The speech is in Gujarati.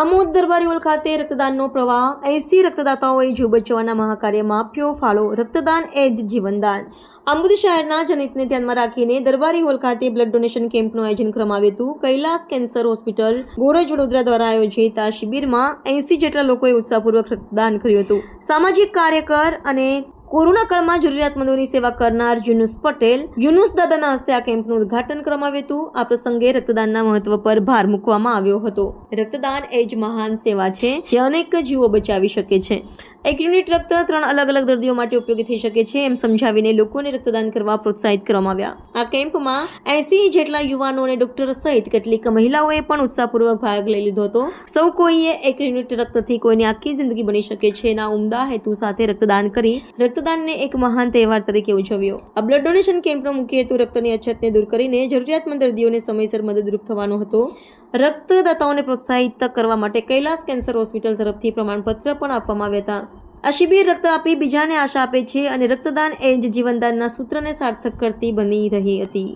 આમોદ દરબારી હોલ ખાતે રક્તદાનનો પ્રવાહ 80 રક્તદાતાઓએ જીવ બચાવવાના મહાકાર્યમાં આપ્યો ફાળો. રક્તદાન એ જ જીવનદાન. આમોદ શહેરના જનહિતને ધ્યાનમાં રાખીને દરબારી હોલ ખાતે બ્લડ ડોનેશન કેમ્પનું આયોજન કરવામાં આવ્યું હતું. કૈલાસ કેન્સર હોસ્પિટલ ગોરજ વડોદરા દ્વારા આયોજિત આ શિબિરમાં 80 જેટલા લોકોએ ઉત્સાહપૂર્વક રક્તદાન કર્યું હતું. સામાજિક કાર્યકર અને કોરોના કાળમાં જરૂરિયાતમંદોની સેવા કરનાર યુનુસ પટેલ યુનુસ દાદાના હસ્તે આ કેમ્પનું ઉદ્ઘાટન કરવામાં આવ્યું હતું. આ પ્રસંગે રક્તદાનના મહત્વ પર ભાર મૂકવામાં આવ્યો હતો. રક્તદાન એ જ મહાન સેવા છે જે અનેક જીવો બચાવી શકે છે. 1 યુનિટ રક્ત 3 અલગ અલગ દર્દીઓ માટે ઉપયોગી થઈ શકે છે એમ સમજાવીને લોકોને રક્તદાન કરવા પ્રોત્સાહિત કરવામાં આવ્યા. આ કેમ્પમાં 80 જેટલા યુવાનો અને ડોક્ટર સહિત કેટલીક મહિલાઓએ પણ ઉત્સાહપૂર્વક ભાગ લઈ લીધો હતો. સૌ કોઈએ 1 યુનિટ રક્તથી કોઈની આખી જિંદગી બની શકે છે એના ઉમદા હેતુ સાથે રક્તદાન કરી રક્તદાનને એક મહાન તહેવાર તરીકે ઉજવ્યો. આ બ્લડ ડોનેશન કેમ્પનો મુખ્ય હેતુ રક્તની અછતને દૂર કરીને જરૂરિયાતમંદ દર્દીઓને સમયસર મદદરૂપ થવાનો હતો. રક્તદાતાઓને પ્રોત્સાહિત કરવા માટે કૈલાસ કેન્સર હોસ્પિટલ તરફથી પ્રમાણપત્ર પણ આપવામાં આવ્યા હતા. આ શિબિર રક્ત આપી બીજાને આશા આપે છે અને રક્તદાન એ જ જીવનદાનના સૂત્રને સાર્થક કરતી બની રહી હતી.